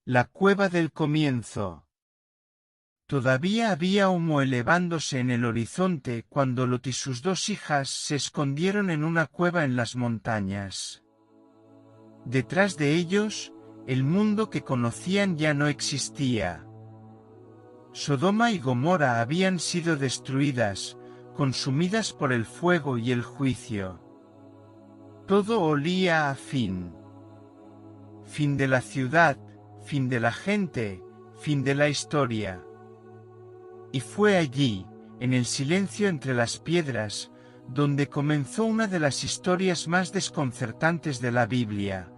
La cueva del comienzo. Todavía había humo elevándose en el horizonte cuando Lot y sus dos hijas se escondieron en una cueva en las montañas. Detrás de ellos, el mundo que conocían ya no existía. Sodoma y Gomorra habían sido destruidas, consumidas por el fuego y el juicio. Todo olía a fin. Fin de la ciudad, fin de la gente, fin de la historia. Y fue allí, en el silencio entre las piedras, donde comenzó una de las historias más desconcertantes de la Biblia.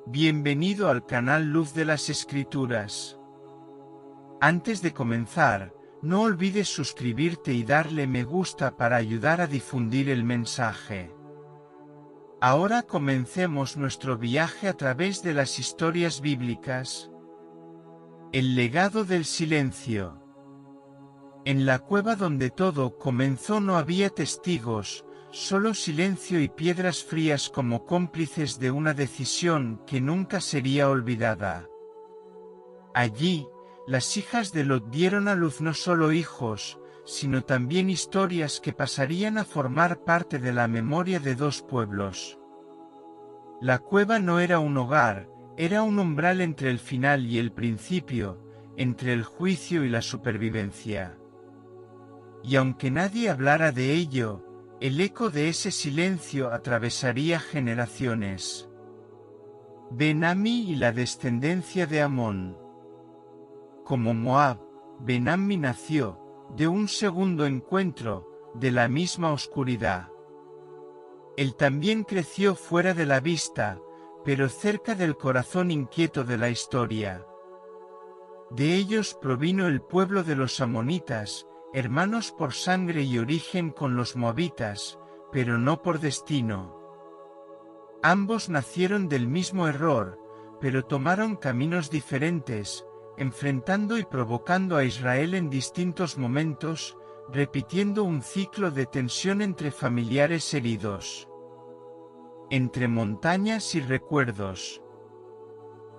Bienvenido al canal Luz de las Escrituras. Antes de comenzar, no olvides suscribirte y darle me gusta para ayudar a difundir el mensaje. Ahora comencemos nuestro viaje a través de las historias bíblicas. El legado del silencio. En la cueva donde todo comenzó no había testigos, solo silencio y piedras frías como cómplices de una decisión que nunca sería olvidada. Allí, las hijas de Lot dieron a luz no solo hijos, sino también historias que pasarían a formar parte de la memoria de dos pueblos. La cueva no era un hogar, era un umbral entre el final y el principio, entre el juicio y la supervivencia. Y aunque nadie hablara de ello, el eco de ese silencio atravesaría generaciones. Ben-Ammi y la descendencia de Amón. Como Moab, Ben-Ammi nació, de un segundo encuentro, de la misma oscuridad. Él también creció fuera de la vista, pero cerca del corazón inquieto de la historia. De ellos provino el pueblo de los amonitas, hermanos por sangre y origen con los moabitas, pero no por destino. Ambos nacieron del mismo error, pero tomaron caminos diferentes, enfrentando y provocando a Israel en distintos momentos, repitiendo un ciclo de tensión entre familiares heridos. Entre montañas y recuerdos.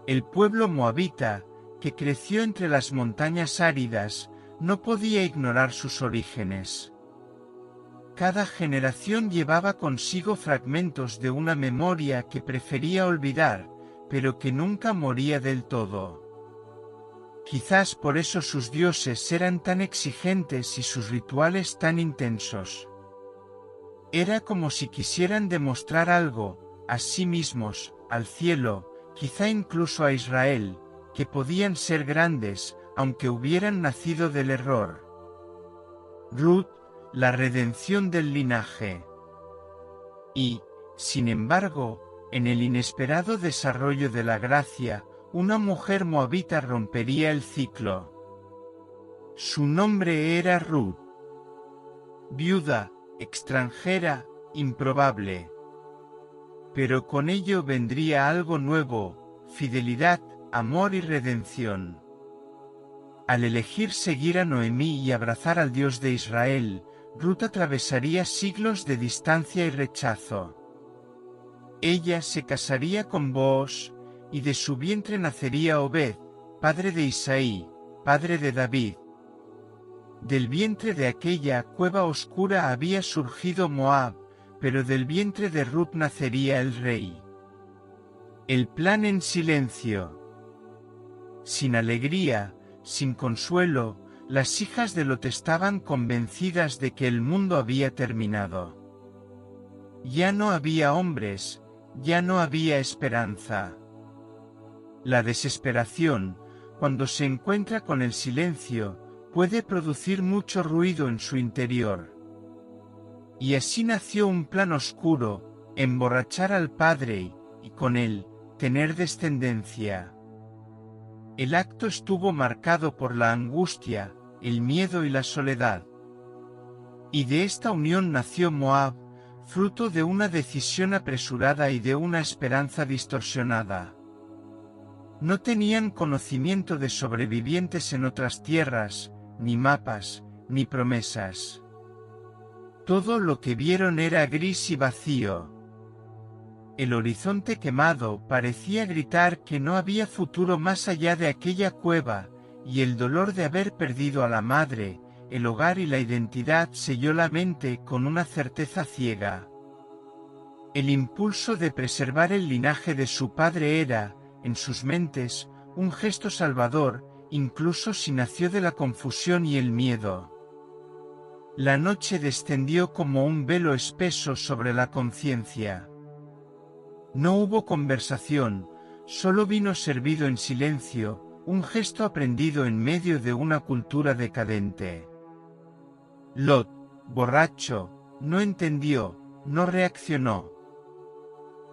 El pueblo moabita, que creció entre las montañas áridas, no podía ignorar sus orígenes. Cada generación llevaba consigo fragmentos de una memoria que prefería olvidar, pero que nunca moría del todo. Quizás por eso sus dioses eran tan exigentes y sus rituales tan intensos. Era como si quisieran demostrar algo, a sí mismos, al cielo, quizá incluso a Israel, que podían ser grandes, aunque hubieran nacido del error. Ruth, la redención del linaje. Y, sin embargo, en el inesperado desarrollo de la gracia, una mujer moabita rompería el ciclo. Su nombre era Ruth. Viuda, extranjera, improbable. Pero con ello vendría algo nuevo, fidelidad, amor y redención. Al elegir seguir a Noemí y abrazar al Dios de Israel, Ruth atravesaría siglos de distancia y rechazo. Ella se casaría con Booz, y de su vientre nacería Obed, padre de Isaí, padre de David. Del vientre de aquella cueva oscura había surgido Moab, pero del vientre de Ruth nacería el rey. El plan en silencio. Sin alegría, sin consuelo, las hijas de Lot estaban convencidas de que el mundo había terminado. Ya no había hombres, ya no había esperanza. La desesperación, cuando se encuentra con el silencio, puede producir mucho ruido en su interior. Y así nació un plan oscuro, emborrachar al padre y con él, tener descendencia. El acto estuvo marcado por la angustia, el miedo y la soledad. Y de esta unión nació Moab, fruto de una decisión apresurada y de una esperanza distorsionada. No tenían conocimiento de sobrevivientes en otras tierras, ni mapas, ni promesas. Todo lo que vieron era gris y vacío. El horizonte quemado parecía gritar que no había futuro más allá de aquella cueva, y el dolor de haber perdido a la madre, el hogar y la identidad selló la mente con una certeza ciega. El impulso de preservar el linaje de su padre era, en sus mentes, un gesto salvador, incluso si nació de la confusión y el miedo. La noche descendió como un velo espeso sobre la conciencia. No hubo conversación, solo vino servido en silencio, un gesto aprendido en medio de una cultura decadente. Lot, borracho, no entendió, no reaccionó.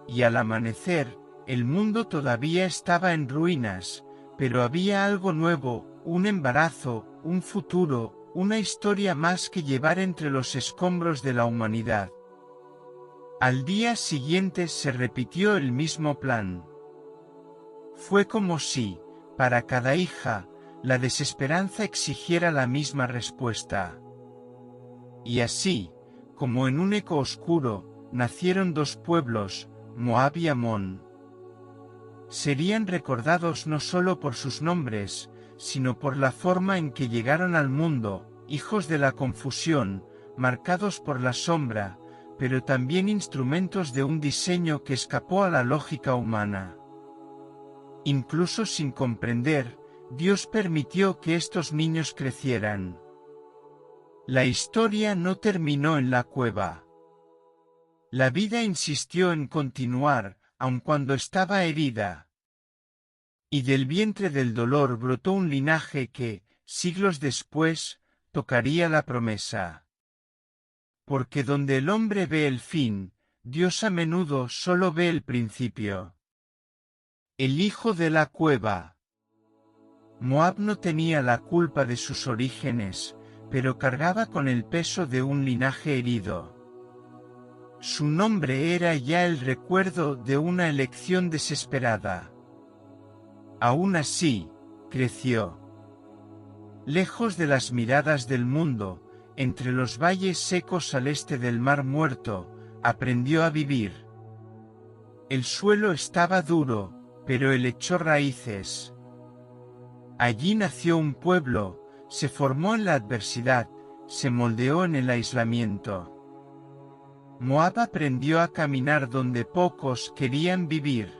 Y al amanecer, el mundo todavía estaba en ruinas, pero había algo nuevo, un embarazo, un futuro, una historia más que llevar entre los escombros de la humanidad. Al día siguiente se repitió el mismo plan. Fue como si, para cada hija, la desesperanza exigiera la misma respuesta. Y así, como en un eco oscuro, nacieron dos pueblos, Moab y Amón. Serían recordados no solo por sus nombres, sino por la forma en que llegaron al mundo, hijos de la confusión, marcados por la sombra, pero también instrumentos de un diseño que escapó a la lógica humana. Incluso sin comprender, Dios permitió que estos niños crecieran. La historia no terminó en la cueva. La vida insistió en continuar, aun cuando estaba herida. Y del vientre del dolor brotó un linaje que, siglos después, tocaría la promesa. Porque donde el hombre ve el fin, Dios a menudo solo ve el principio. El hijo de la cueva. Moab no tenía la culpa de sus orígenes, pero cargaba con el peso de un linaje herido. Su nombre era ya el recuerdo de una elección desesperada. Aún así, creció. Lejos de las miradas del mundo, entre los valles secos al este del Mar Muerto, aprendió a vivir. El suelo estaba duro, pero él echó raíces. Allí nació un pueblo, se formó en la adversidad, se moldeó en el aislamiento. Moab aprendió a caminar donde pocos querían vivir.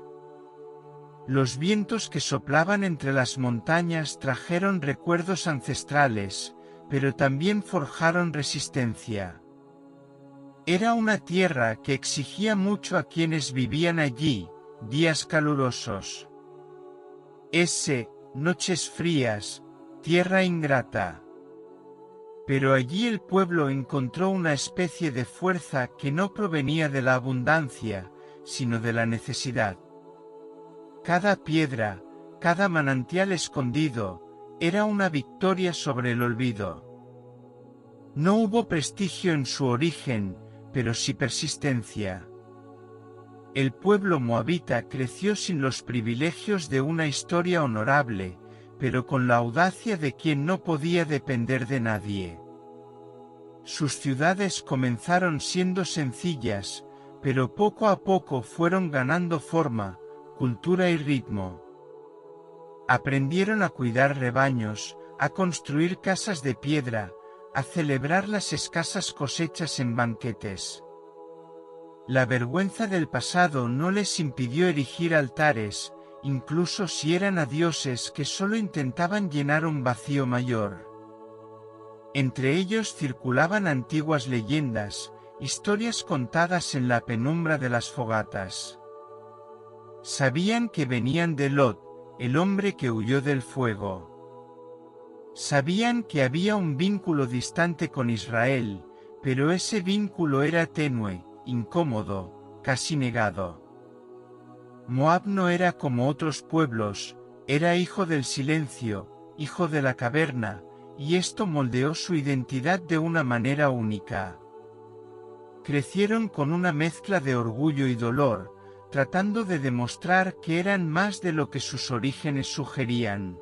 Los vientos que soplaban entre las montañas trajeron recuerdos ancestrales, pero también forjaron resistencia. Era una tierra que exigía mucho a quienes vivían allí, días calurosos. Noches frías, tierra ingrata. Pero allí el pueblo encontró una especie de fuerza que no provenía de la abundancia, sino de la necesidad. Cada piedra, cada manantial escondido, era una victoria sobre el olvido. No hubo prestigio en su origen, pero sí persistencia. El pueblo moabita creció sin los privilegios de una historia honorable, pero con la audacia de quien no podía depender de nadie. Sus ciudades comenzaron siendo sencillas, pero poco a poco fueron ganando forma, cultura y ritmo. Aprendieron a cuidar rebaños, a construir casas de piedra, a celebrar las escasas cosechas en banquetes. La vergüenza del pasado no les impidió erigir altares, incluso si eran a dioses que solo intentaban llenar un vacío mayor. Entre ellos circulaban antiguas leyendas, historias contadas en la penumbra de las fogatas. Sabían que venían de Lot, el hombre que huyó del fuego. Sabían que había un vínculo distante con Israel, pero ese vínculo era tenue, incómodo, casi negado. Moab no era como otros pueblos, era hijo del silencio, hijo de la caverna, y esto moldeó su identidad de una manera única. Crecieron con una mezcla de orgullo y dolor, tratando de demostrar que eran más de lo que sus orígenes sugerían.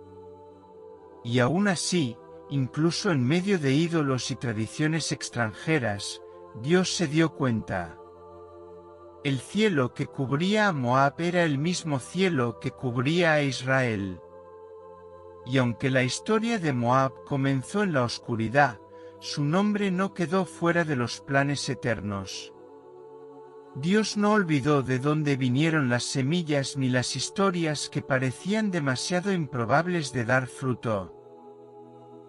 Y aún así, incluso en medio de ídolos y tradiciones extranjeras, Dios se dio cuenta. El cielo que cubría a Moab era el mismo cielo que cubría a Israel. Y aunque la historia de Moab comenzó en la oscuridad, su nombre no quedó fuera de los planes eternos. Dios no olvidó de dónde vinieron las semillas ni las historias que parecían demasiado improbables de dar fruto.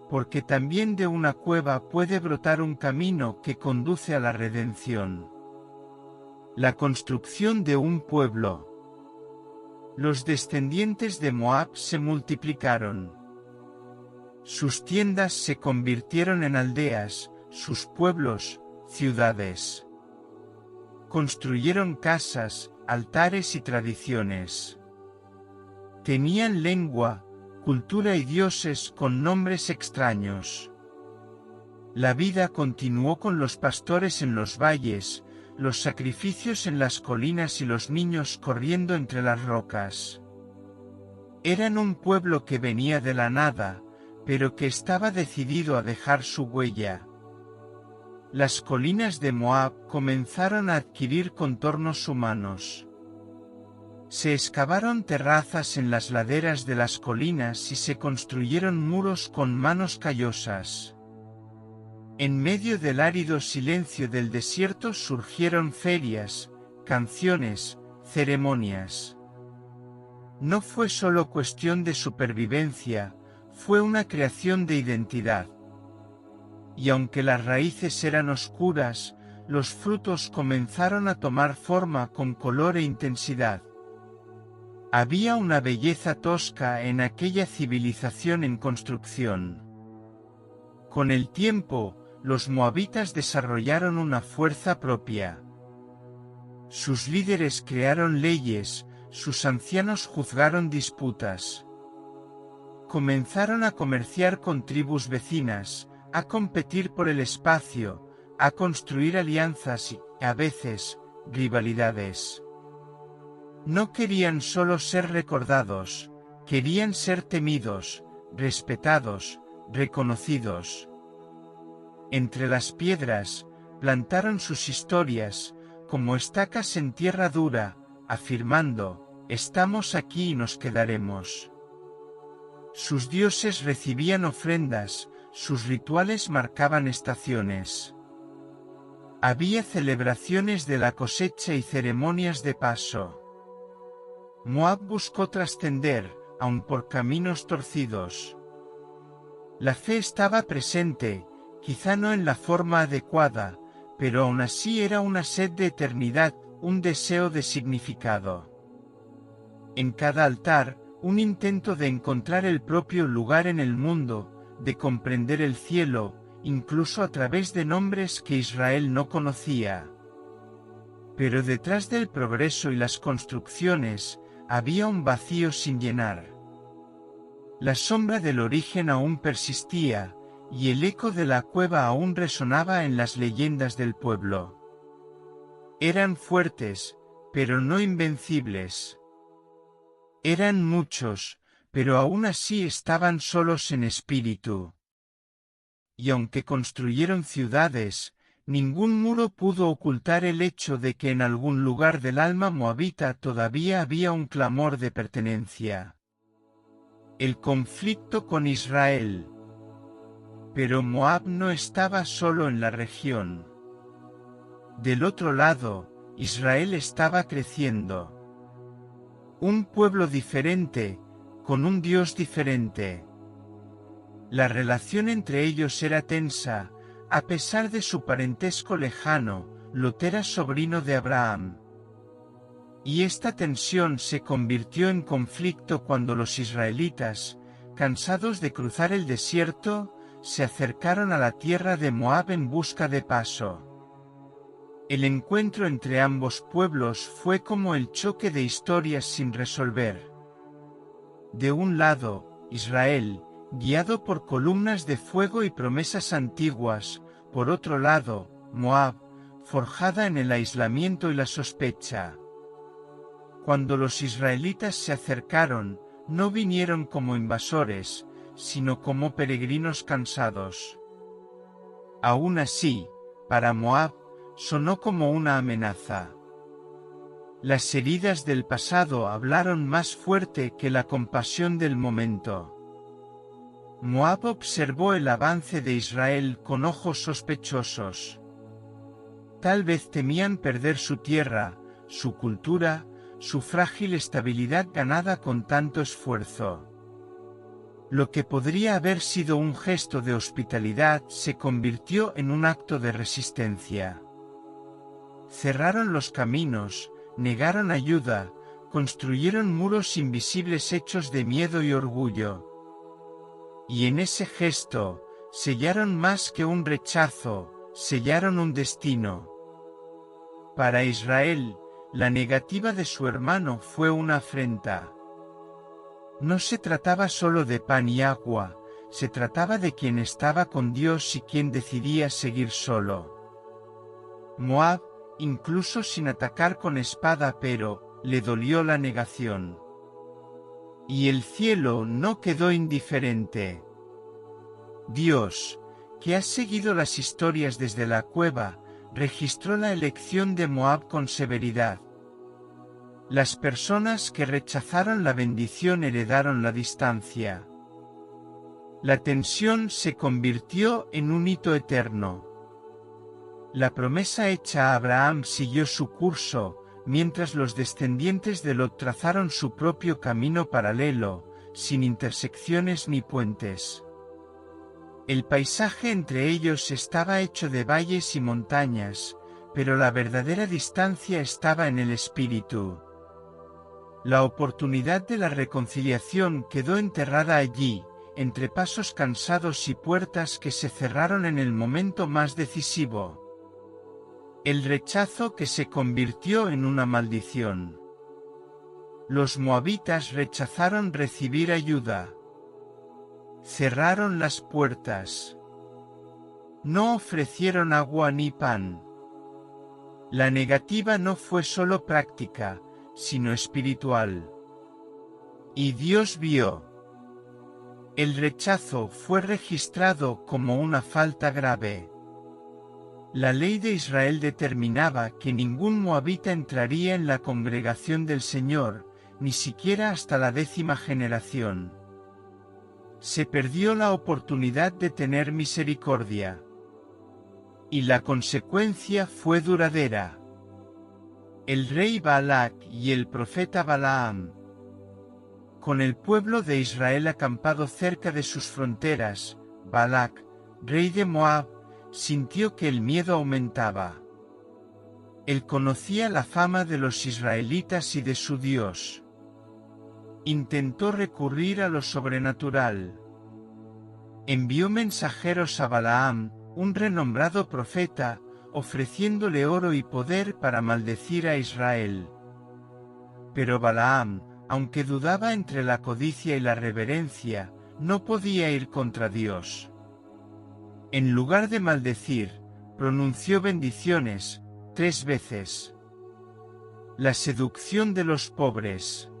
Porque también de una cueva puede brotar un camino que conduce a la redención. La construcción de un pueblo. Los descendientes de Moab se multiplicaron. Sus tiendas se convirtieron en aldeas, sus pueblos, ciudades. Construyeron casas, altares y tradiciones. Tenían lengua, cultura y dioses con nombres extraños. La vida continuó con los pastores en los valles, los sacrificios en las colinas y los niños corriendo entre las rocas. Eran un pueblo que venía de la nada, pero que estaba decidido a dejar su huella. Las colinas de Moab comenzaron a adquirir contornos humanos. Se excavaron terrazas en las laderas de las colinas y se construyeron muros con manos callosas. En medio del árido silencio del desierto surgieron ferias, canciones, ceremonias. No fue solo cuestión de supervivencia, fue una creación de identidad. Y aunque las raíces eran oscuras, los frutos comenzaron a tomar forma con color e intensidad. Había una belleza tosca en aquella civilización en construcción. Con el tiempo, los moabitas desarrollaron una fuerza propia. Sus líderes crearon leyes, sus ancianos juzgaron disputas. Comenzaron a comerciar con tribus vecinas, a competir por el espacio, a construir alianzas y, a veces, rivalidades. No querían solo ser recordados, querían ser temidos, respetados, reconocidos. Entre las piedras, plantaron sus historias, como estacas en tierra dura, afirmando, estamos aquí y nos quedaremos. Sus dioses recibían ofrendas, sus rituales marcaban estaciones. Había celebraciones de la cosecha y ceremonias de paso. Moab buscó trascender, aun por caminos torcidos. La fe estaba presente, quizá no en la forma adecuada, pero aún así era una sed de eternidad, un deseo de significado. En cada altar, un intento de encontrar el propio lugar en el mundo, de comprender el cielo, incluso a través de nombres que Israel no conocía. Pero detrás del progreso y las construcciones, había un vacío sin llenar. La sombra del origen aún persistía, y el eco de la cueva aún resonaba en las leyendas del pueblo. Eran fuertes, pero no invencibles. Eran muchos, pero aún así estaban solos en espíritu. Y aunque construyeron ciudades, ningún muro pudo ocultar el hecho de que en algún lugar del alma moabita todavía había un clamor de pertenencia. El conflicto con Israel. Pero Moab no estaba solo en la región. Del otro lado, Israel estaba creciendo. Un pueblo diferente, con un Dios diferente. La relación entre ellos era tensa, a pesar de su parentesco lejano. Lot era sobrino de Abraham. Y esta tensión se convirtió en conflicto cuando los israelitas, cansados de cruzar el desierto, se acercaron a la tierra de Moab en busca de paso. El encuentro entre ambos pueblos fue como el choque de historias sin resolver. De un lado, Israel, guiado por columnas de fuego y promesas antiguas; por otro lado, Moab, forjada en el aislamiento y la sospecha. Cuando los israelitas se acercaron, no vinieron como invasores, sino como peregrinos cansados. Aún así, para Moab, sonó como una amenaza. Las heridas del pasado hablaron más fuerte que la compasión del momento. Moab observó el avance de Israel con ojos sospechosos. Tal vez temían perder su tierra, su cultura, su frágil estabilidad ganada con tanto esfuerzo. Lo que podría haber sido un gesto de hospitalidad se convirtió en un acto de resistencia. Cerraron los caminos, negaron ayuda, construyeron muros invisibles hechos de miedo y orgullo. Y en ese gesto, sellaron más que un rechazo, sellaron un destino. Para Israel, la negativa de su hermano fue una afrenta. No se trataba solo de pan y agua, se trataba de quien estaba con Dios y quien decidía seguir solo. Moab, incluso sin atacar con espada, pero le dolió la negación. Y el cielo no quedó indiferente. Dios, que ha seguido las historias desde la cueva, registró la elección de Moab con severidad. Las personas que rechazaron la bendición heredaron la distancia. La tensión se convirtió en un hito eterno. La promesa hecha a Abraham siguió su curso, mientras los descendientes de Lot trazaron su propio camino paralelo, sin intersecciones ni puentes. El paisaje entre ellos estaba hecho de valles y montañas, pero la verdadera distancia estaba en el espíritu. La oportunidad de la reconciliación quedó enterrada allí, entre pasos cansados y puertas que se cerraron en el momento más decisivo. El rechazo que se convirtió en una maldición. Los moabitas rechazaron recibir ayuda. Cerraron las puertas. No ofrecieron agua ni pan. La negativa no fue solo práctica, sino espiritual. Y Dios vio. El rechazo fue registrado como una falta grave. La ley de Israel determinaba que ningún moabita entraría en la congregación del Señor, ni siquiera hasta la 10ª generación. Se perdió la oportunidad de tener misericordia. Y la consecuencia fue duradera. El rey Balac y el profeta Balaam. Con el pueblo de Israel acampado cerca de sus fronteras, Balac, rey de Moab, sintió que el miedo aumentaba. Él conocía la fama de los israelitas y de su Dios. Intentó recurrir a lo sobrenatural. Envió mensajeros a Balaam, un renombrado profeta, ofreciéndole oro y poder para maldecir a Israel. Pero Balaam, aunque dudaba entre la codicia y la reverencia, no podía ir contra Dios. En lugar de maldecir, pronunció bendiciones, 3 veces. La seducción de los pobres.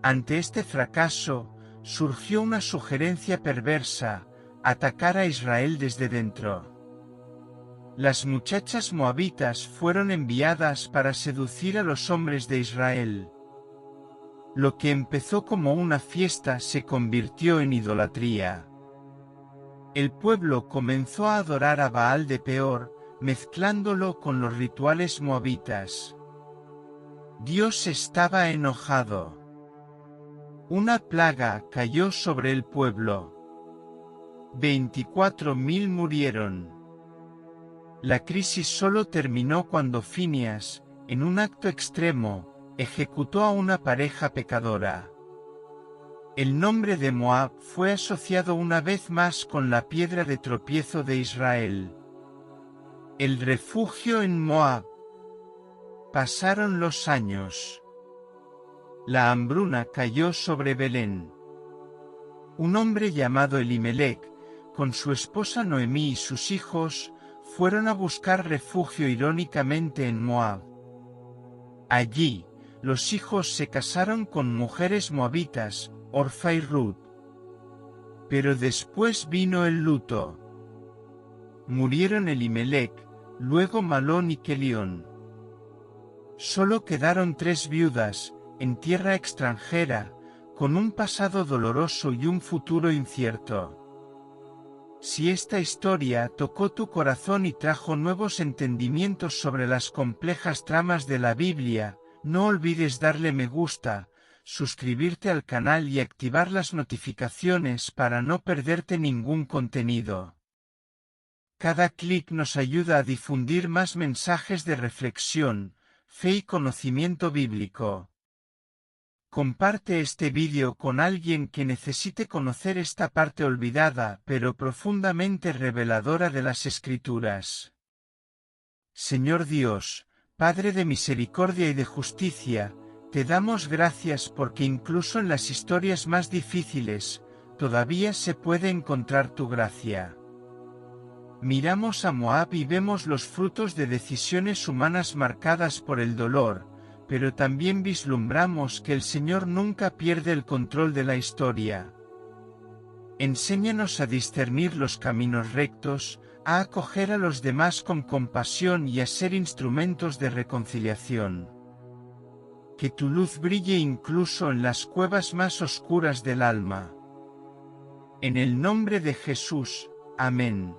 Ante este fracaso, surgió una sugerencia perversa: atacar a Israel desde dentro. Las muchachas moabitas fueron enviadas para seducir a los hombres de Israel. Lo que empezó como una fiesta se convirtió en idolatría. El pueblo comenzó a adorar a Baal de Peor, mezclándolo con los rituales moabitas. Dios estaba enojado. Una plaga cayó sobre el pueblo. 24.000 murieron. La crisis solo terminó cuando Fineas, en un acto extremo, ejecutó a una pareja pecadora. El nombre de Moab fue asociado una vez más con la piedra de tropiezo de Israel. El refugio en Moab. Pasaron los años. La hambruna cayó sobre Belén. Un hombre llamado Elimelec, con su esposa Noemí y sus hijos, fueron a buscar refugio irónicamente en Moab. Allí, los hijos se casaron con mujeres moabitas, Orfa y Ruth. Pero después vino el luto. Murieron Elimelec, luego Malón y Kelión. Solo quedaron 3 viudas, en tierra extranjera, con un pasado doloroso y un futuro incierto. Si esta historia tocó tu corazón y trajo nuevos entendimientos sobre las complejas tramas de la Biblia, no olvides darle me gusta, suscribirte al canal y activar las notificaciones para no perderte ningún contenido. Cada clic nos ayuda a difundir más mensajes de reflexión, fe y conocimiento bíblico. Comparte este vídeo con alguien que necesite conocer esta parte olvidada pero profundamente reveladora de las Escrituras. Señor Dios, Padre de misericordia y de justicia, te damos gracias porque incluso en las historias más difíciles, todavía se puede encontrar tu gracia. Miramos a Moab y vemos los frutos de decisiones humanas marcadas por el dolor, pero también vislumbramos que el Señor nunca pierde el control de la historia. Enséñanos a discernir los caminos rectos, a acoger a los demás con compasión y a ser instrumentos de reconciliación. Que tu luz brille incluso en las cuevas más oscuras del alma. En el nombre de Jesús, amén.